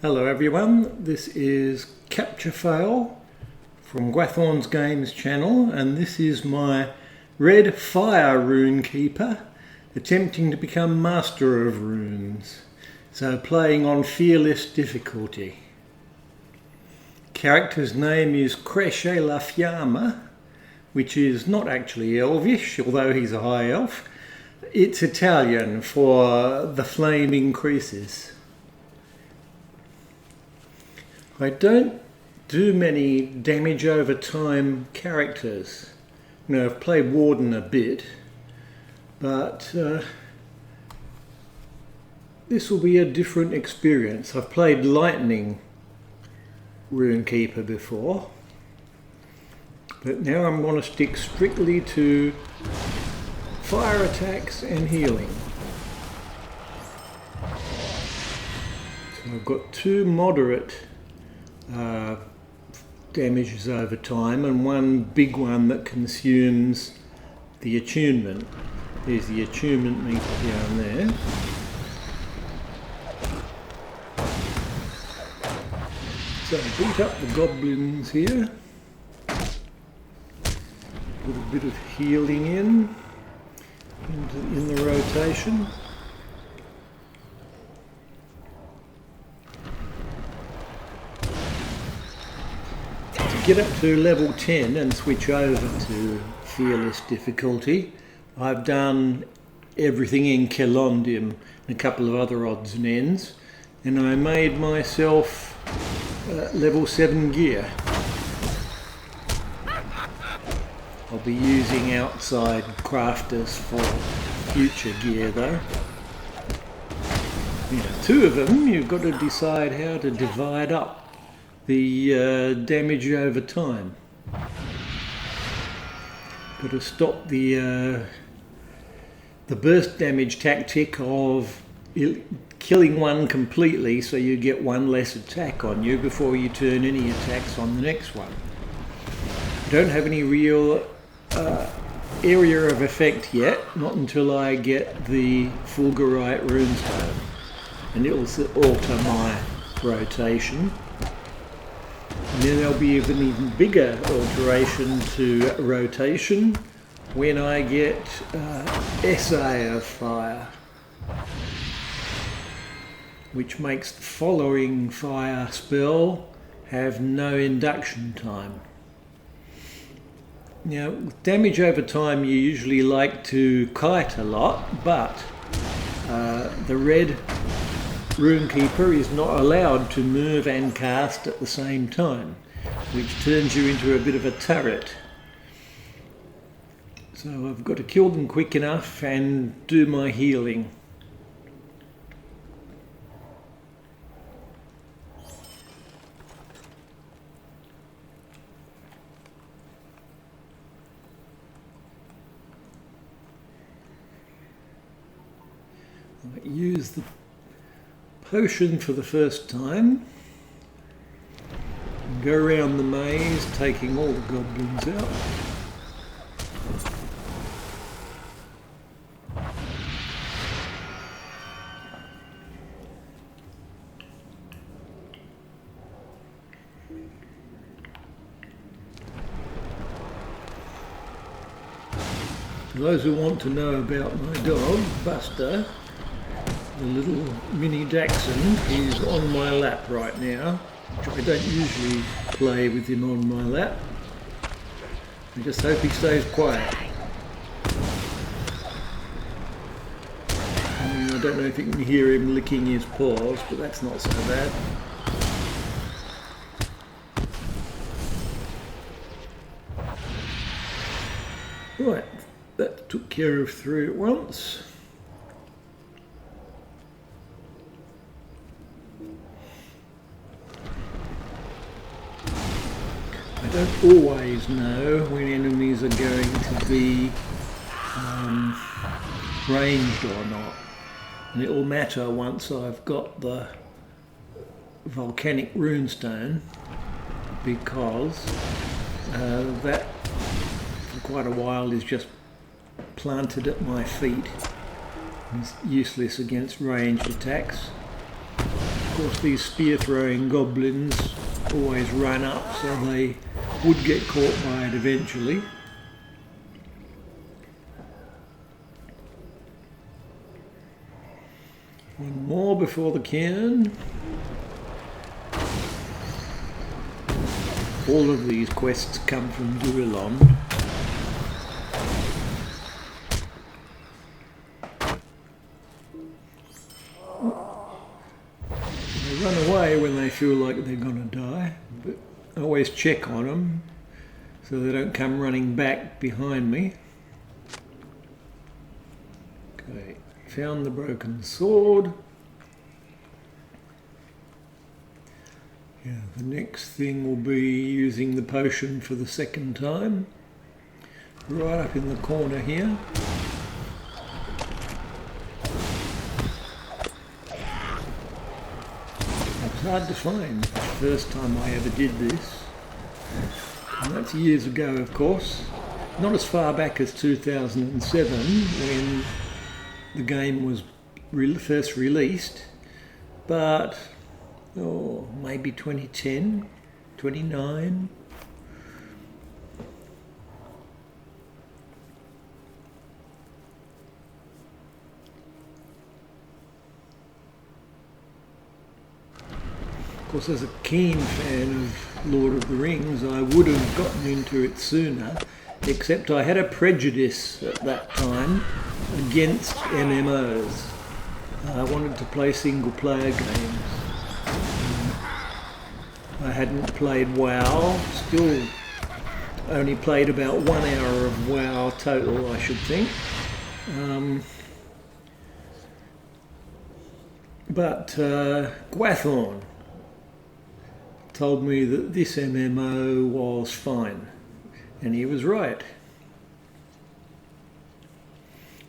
Hello everyone, this is Capture Fail from Gwathorn's Games channel, and this is my red fire rune keeper attempting to become master of runes. So playing on fearless difficulty. Character's name is CresceLaFiamma, which is not actually Elvish, although he's a high elf. It's Italian for the flame increases. I don't do many damage over time characters. You know, I've played Warden a bit, but this will be a different experience. I've played Lightning Rune-keeper before, but now I'm going to stick strictly to fire attacks and healing. So I've got two moderate damages over time and one big one that consumes the attunement. There's the attunement meter down there. So beat up the goblins here. Put a bit of healing in the rotation. Get up to level 10 and switch over to fearless difficulty. I've done everything in Kelondium and a couple of other odds and ends, and I made myself level 7 gear. I'll be using outside crafters for future gear though. You know, two of them, you've got to decide how to divide up the damage over time. Got to stop the burst damage tactic of killing one completely so you get one less attack on you before you turn any attacks on the next one. I don't have any real area of effect yet, not until I get the Fulgurite runestone, and it'll alter my rotation. And then there'll be an even bigger alteration to rotation when I get Essay of Fire, which makes the following fire spell have no induction time. Now, with damage over time you usually like to kite a lot, but the red Rune-keeper is not allowed to move and cast at the same time, which turns you into a bit of a turret. So I've got to kill them quick enough and do my healing. I use the potion for the first time. Go around the maze, taking all the goblins out. For those who want to know about my dog, Buster, the little mini Dachshund, is on my lap right now, which I don't usually play with him on my lap. I just hope he stays quiet. I don't know if you can hear him licking his paws, but that's not so bad. Right, that took care of 3 at once. I don't always know when enemies are going to be ranged or not, and it will matter once I've got the volcanic runestone, because that for quite a while is just planted at my feet. It's useless against ranged attacks. course, these spear throwing goblins always run up, so they would get caught by it eventually. One more before the cairn. All of these quests come from Durilond. They run away when they feel like they're going to die, but I always check on them so they don't come running back behind me. Okay, found the broken sword. Yeah, the next thing will be using the potion for the second time. Right up in the corner here. It's hard to find the first time I ever did this. And that's years ago, of course. Not as far back as 2007 when the game was first released, but maybe 2010, 29. Of course, as a keen fan of Lord of the Rings, I would have gotten into it sooner, except I had a prejudice at that time against MMOs. I wanted to play single-player games. I hadn't played WoW, still only played about 1 hour of WoW total, I should think. But Gwathorn told me that this MMO was fine, and he was right.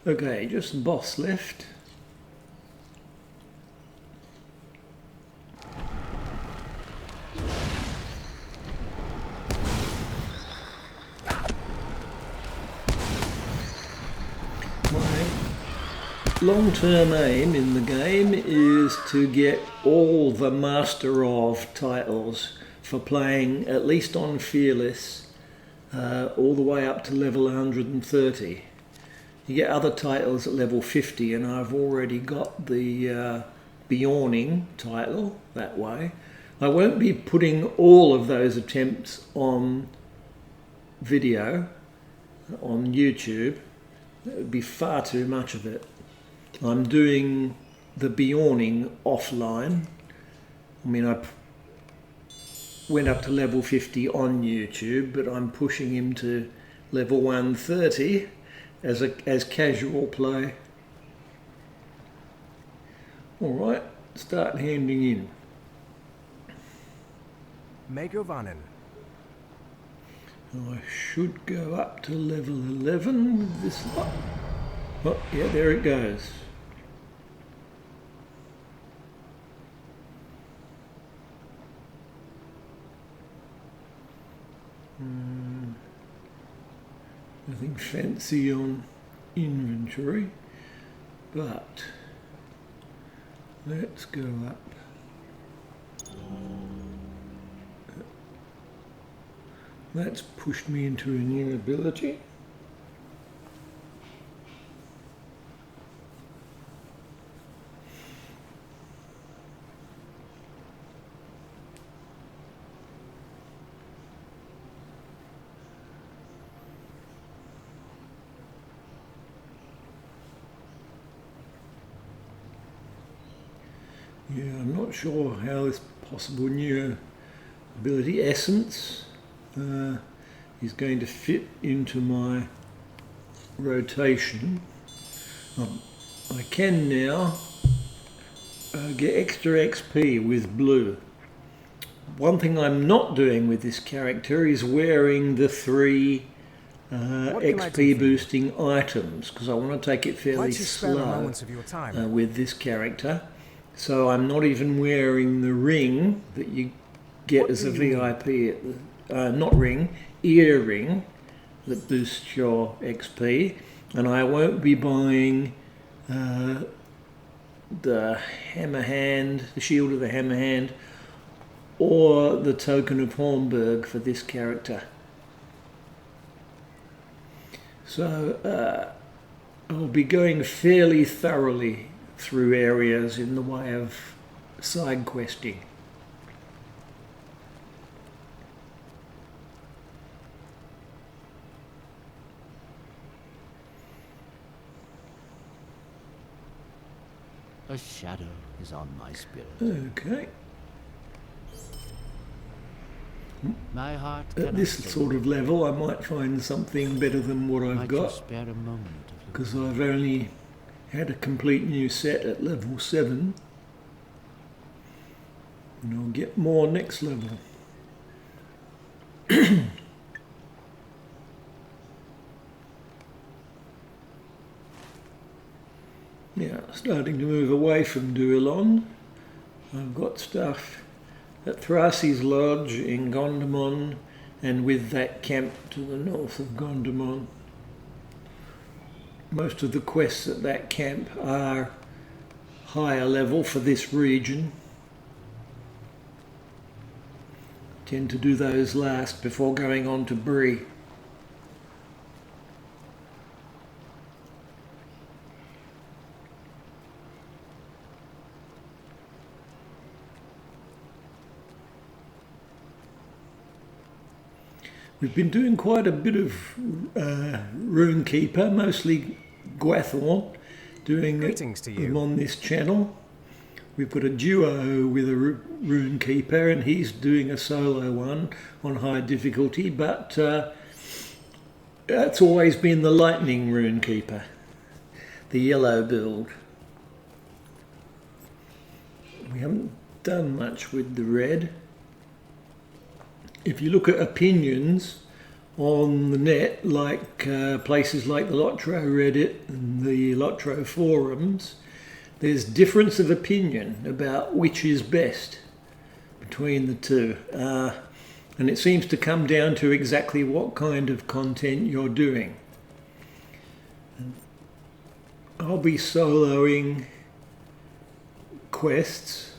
Okay, just the boss left. Long-term aim in the game is to get all the Master of titles for playing, at least on Fearless, all the way up to level 130. You get other titles at level 50, and I've already got the Bjorning title that way. I won't be putting all of those attempts on video, on YouTube. That would be far too much of it. I'm doing the Bjorning offline. I mean, I went up to level 50 on YouTube, but I'm pushing him to level 130 as casual play. All right, start handing in. Megovanen. I should go up to level 11 with this lot. Oh, yeah, there it goes. Nothing fancy on inventory, but let's go up. That's pushed me into a new ability. Yeah, I'm not sure how this possible new ability, Essence, is going to fit into my rotation. I can now get extra XP with blue. One thing I'm not doing with this character is wearing the 3 XP boosting items, because I want to take it fairly slow with this character. So I'm not even wearing the ring that you get as a VIP, not ring, earring that boosts your XP. And I won't be buying the hammer hand, the shield of the hammer hand, or the token of Hornburg for this character. So I'll be going fairly thoroughly through areas in the way of side questing. A shadow is on my spirit. Okay. My heart At this sort of level I might find something better than what I've got, spare a moment because I've only had a complete new set at level 7, and I'll get more next level. Yeah, starting to move away from Duilon. I've got stuff at Thrasi's Lodge in Gondomon, and with that camp to the north of Gondomon. Most of the quests at that camp are higher level for this region. Tend to do those last before going on to Bree. We've been doing quite a bit of rune-keeper, mostly Gwathorn, doing them on this channel. We've got a duo with a rune-keeper, and he's doing a solo one on high difficulty, but it's always been the lightning rune-keeper, the yellow build. We haven't done much with the red. If you look at opinions on the net, like places like the Lotro Reddit and the Lotro forums, there's difference of opinion about which is best between the two. And it seems to come down to exactly what kind of content you're doing. I'll be soloing quests.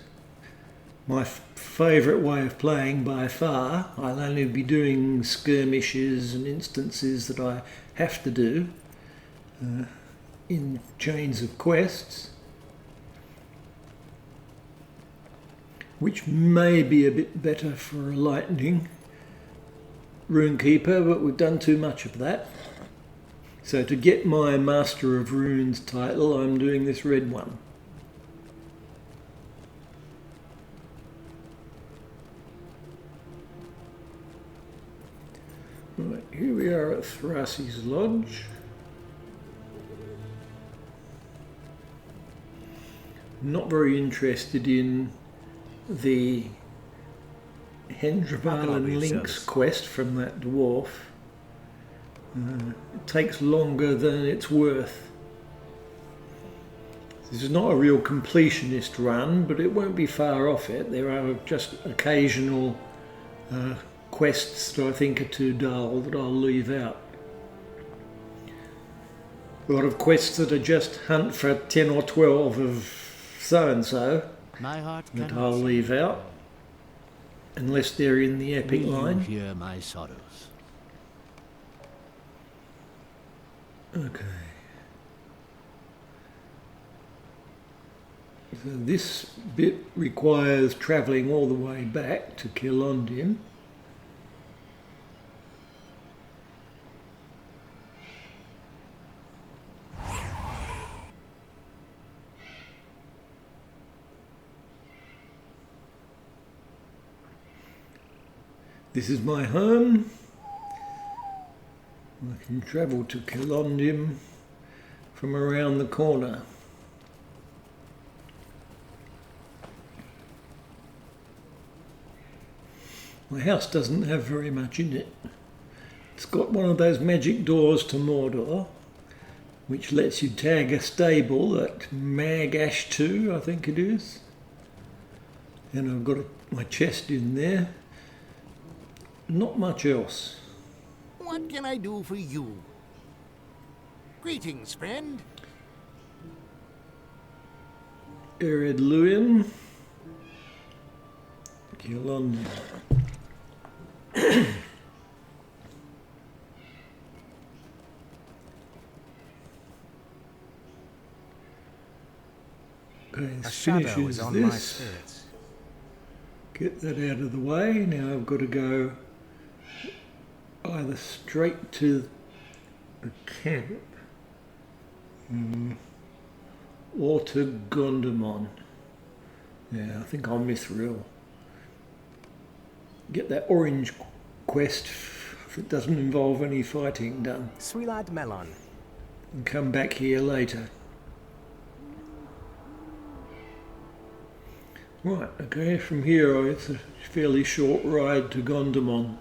My favourite way of playing by far. I'll only be doing skirmishes and instances that I have to do in chains of quests, which may be a bit better for a lightning rune-keeper, but we've done too much of that. So to get my Master of Runes title, I'm doing this red one. Right, here we are at Thrasi's Lodge. Not very interested in the Hendraval and Lynx quest from that dwarf. It takes longer than it's worth. This is not a real completionist run, but it won't be far off it. There are just occasional quests that I think are too dull that I'll leave out. A lot of quests that are just hunt for 10 or 12 of so-and-so that I'll leave out, unless they're in the epic line. Hear my sorrows. Okay. So this bit requires travelling all the way back to Kilondim. This is my home. I can travel to Kilondim from around the corner. My house doesn't have very much in it. It's got one of those magic doors to Mordor, which lets you tag a stable at Mag-Ash 2, I think it is. And I've got my chest in there. Not much else. What can I do for you? Greetings, friend. Ered Luin. Kill on. Okay, A this shadow finishes is on my this. spirits. Get that out of the way. Now I've got to go either straight to the camp or to Gondamon. Yeah, I think I'll miss Rill. Get that orange quest if it doesn't involve any fighting done. Swilad Melon. And come back here later. Right, okay, from here it's a fairly short ride to Gondamon.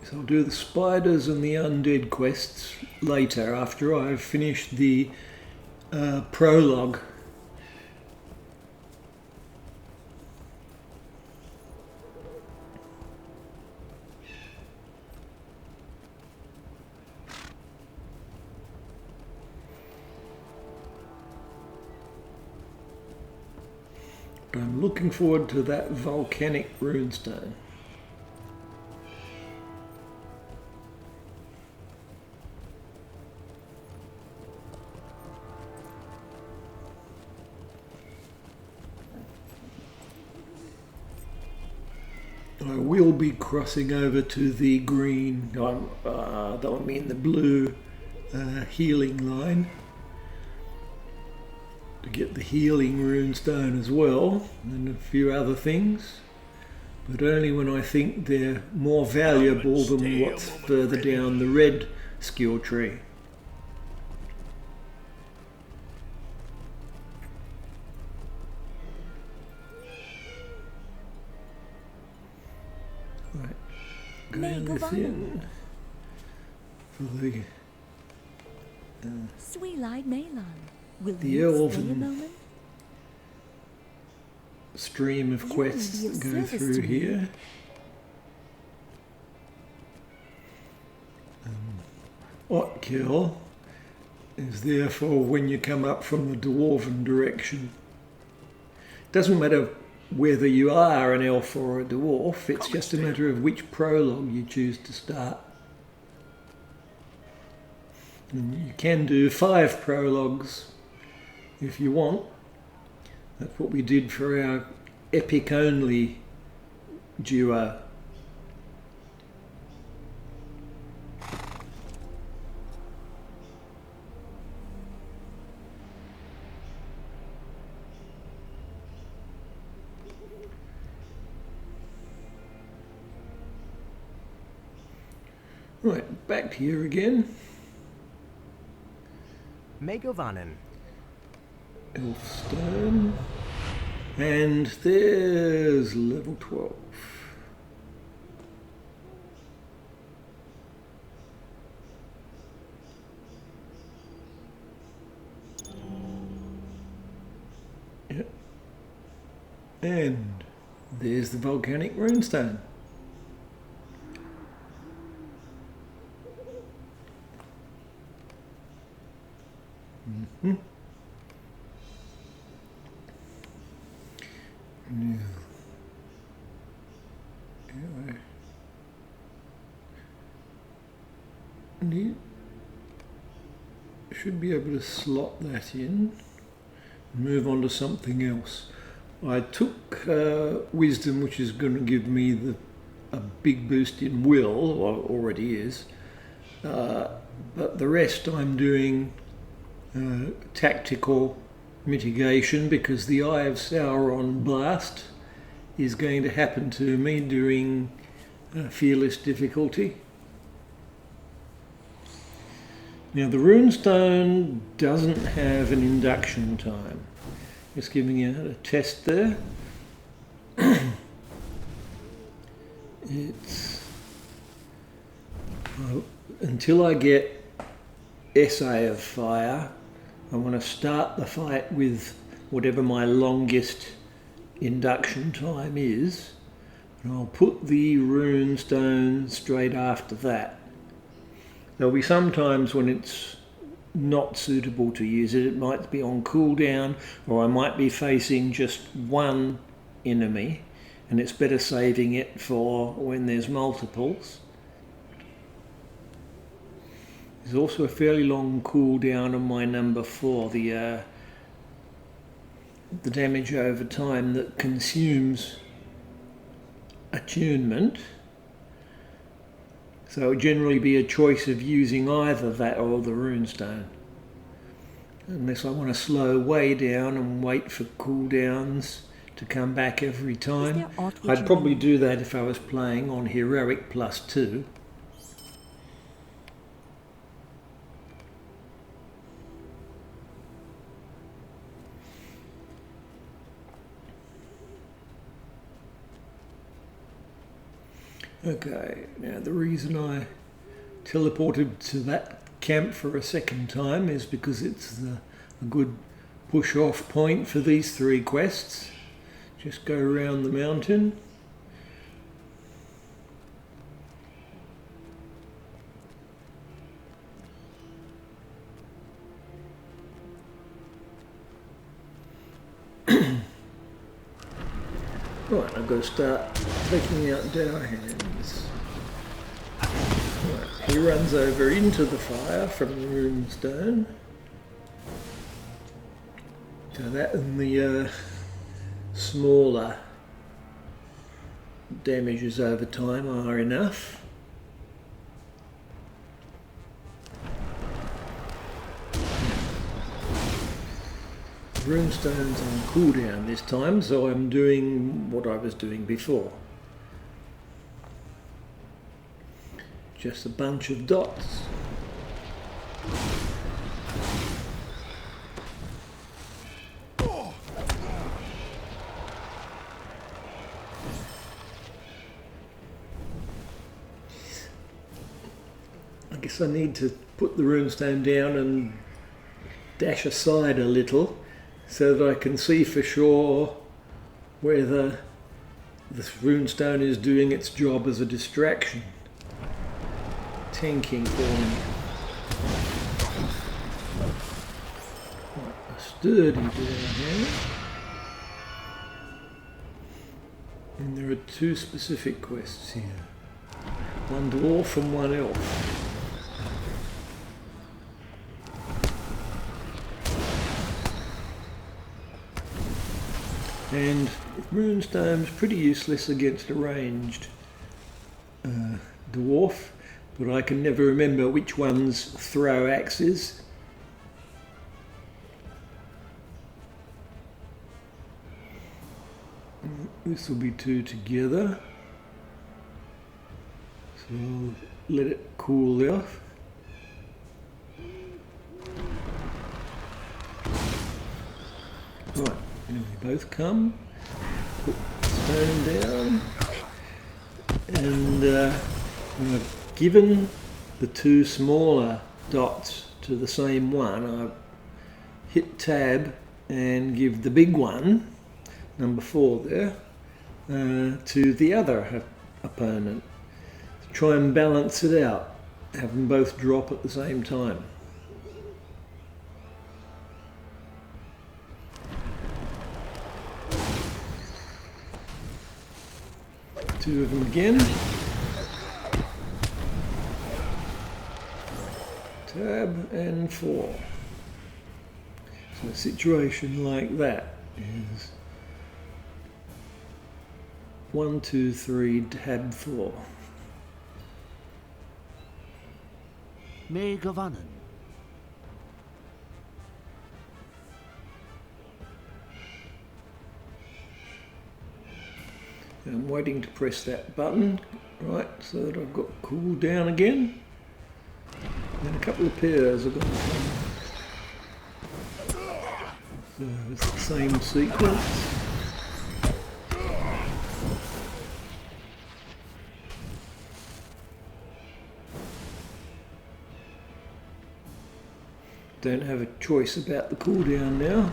So I'll do the spiders and the undead quests later after I've finished the prologue. I'm looking forward to that volcanic runestone. I will be crossing over to the green, I mean the blue healing line to get the healing runestone as well, and a few other things, but only when I think they're more valuable than what's further down the red skill tree. Right, going this in for the Sweet-eyed Malon. Will the you stay a elven moment? stream of You will quests be of that go service through to me. here. Otkill is therefore when you come up from the dwarven direction. Doesn't matter whether you are an elf or a dwarf, it's just a matter of which prologue you choose to start. And you can do 5 prologues if you want. That's what we did for our epic only duo. Right, back here again. Megovanen. Elfstone. And there's level 12. Yep. And there's the volcanic runestone. Mm-hmm. Yeah. Anyway. Should be able to slot that in and move on to something else. I took wisdom, which is going to give me a big boost in will, or already is, but the rest I'm doing tactical mitigation, because the Eye of Sauron blast is going to happen to me during fearless difficulty. Now the runestone doesn't have an induction time. Just giving you a test there. It's until I get Essay of Fire, I want to start the fight with whatever my longest induction time is, and I'll put the rune stone straight after that. There'll be some times when it's not suitable to use it. It might be on cooldown, or I might be facing just one enemy, and it's better saving it for when there's multiples. There's also a fairly long cooldown on my number 4, the damage over time that consumes attunement. So it would generally be a choice of using either that or the runestone. Unless I want to slow way down and wait for cooldowns to come back every time. I'd probably do that if I was playing on Heroic +2. Okay, now the reason I teleported to that camp for a second time is because it's a good push-off point for these 3 quests. Just go around the mountain. Right, I've got to start taking out dower hands. Right, he runs over into the fire from the runestone. So that and the smaller damages over time are enough. Runestone's on cooldown this time, so I'm doing what I was doing before. Just a bunch of dots. I guess I need to put the runestone down and dash aside a little, so that I can see for sure whether this runestone is doing its job as a distraction. Tanking for me. Right, a sturdy down here. And there are 2 specific quests here. One dwarf and one elf. And runestone's pretty useless against a ranged dwarf, but I can never remember which ones throw axes. This will be 2 together, so I'll let it cool off. Right. And we both come, put the stone down, and when I've given the 2 smaller dots to the same one, I hit tab and give the big one, number 4 there, to the other opponent. Try and balance it out, have them both drop at the same time. 2 of them again. Tab and 4. So a situation like that is 1, 2, 3, tab 4. May Gavanen. I'm waiting to press that button, right, so that I've got cool down again. And a couple of pairs are going to come. So it's the same sequence. Don't have a choice about the cooldown now.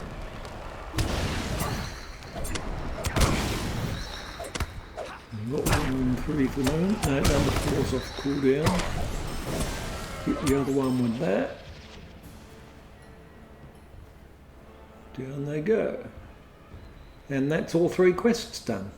3 for the moment. No, number 4's off cooldown. Hit the other one with that. Down they go. And that's all 3 quests done.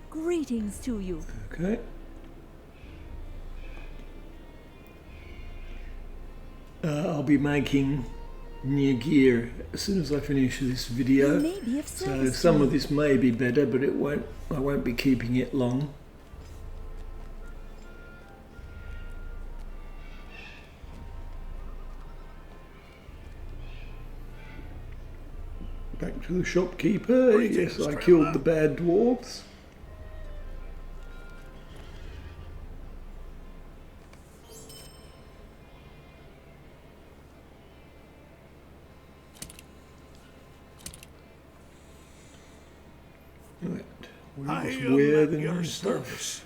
Greetings to you. Okay. I'll be making new gear as soon as I finish this video. You may be of So service some to of me. this may be better, but I won't be keeping it long. Back to the shopkeeper. Yes, I killed the bad dwarves. Right. I Where's am where at the your new stuff? service.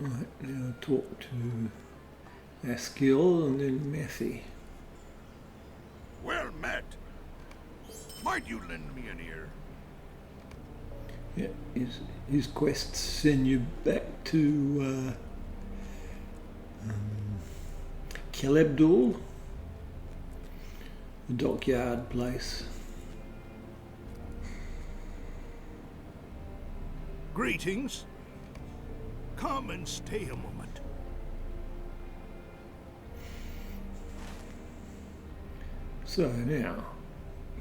Right, now talk to Askill and then Methy. Well met. Might you lend me an ear? Yeah, his quests send you back to Kelebdul, the dockyard place. Greetings. Come and stay a moment. So now,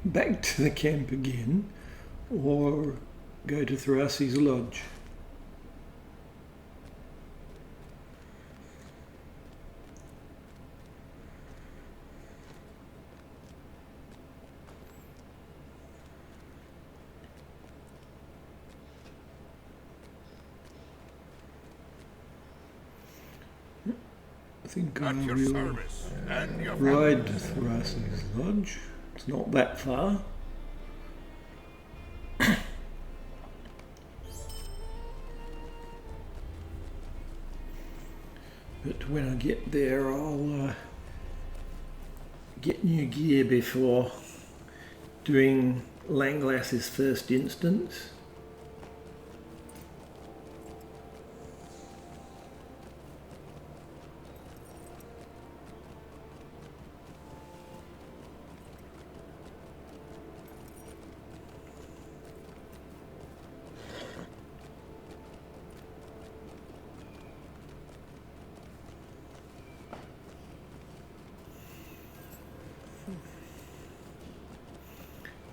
back to the camp again, or go to Thrasi's lodge. I think I At your will service and your ride to Thrasi's lodge. It's not that far. But when I get there, I'll get new gear before doing Langlass's first instance.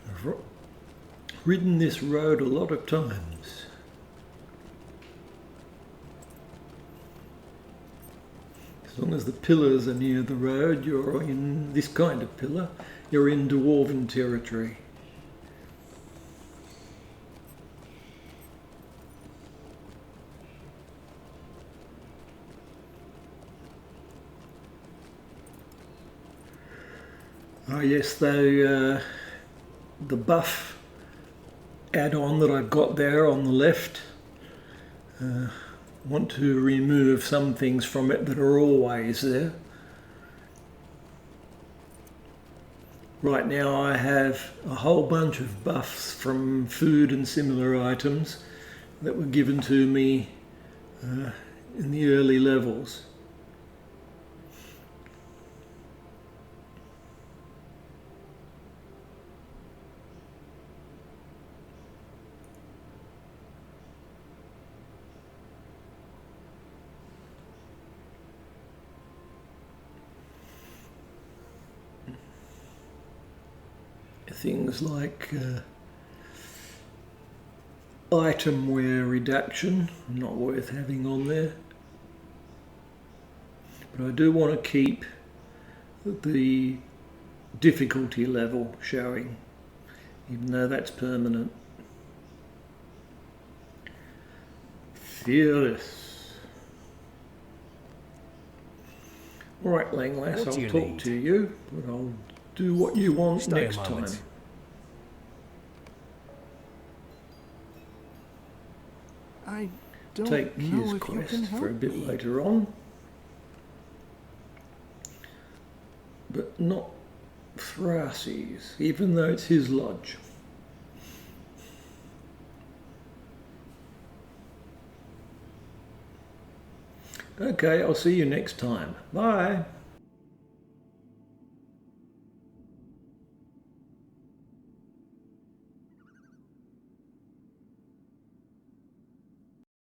I've ridden this road a lot of times. As long as the pillars are near the road, you're in this kind of pillar, you're in dwarven territory. Oh yes, though, the buff add-on that I've got there on the left, want to remove some things from it that are always there. Right now I have a whole bunch of buffs from food and similar items that were given to me in the early levels. Things like item wear reduction, not worth having on there. But I do want to keep the difficulty level showing, even though that's permanent. Fearless. Alright, Langlass, What do I'll you talk need? to you, but I'll do what you want Stay a next time. moment. I don't Take know his if you quest can help for a bit me. later on. But not Thrassy's, even though it's his lodge. Okay, I'll see you next time. Bye.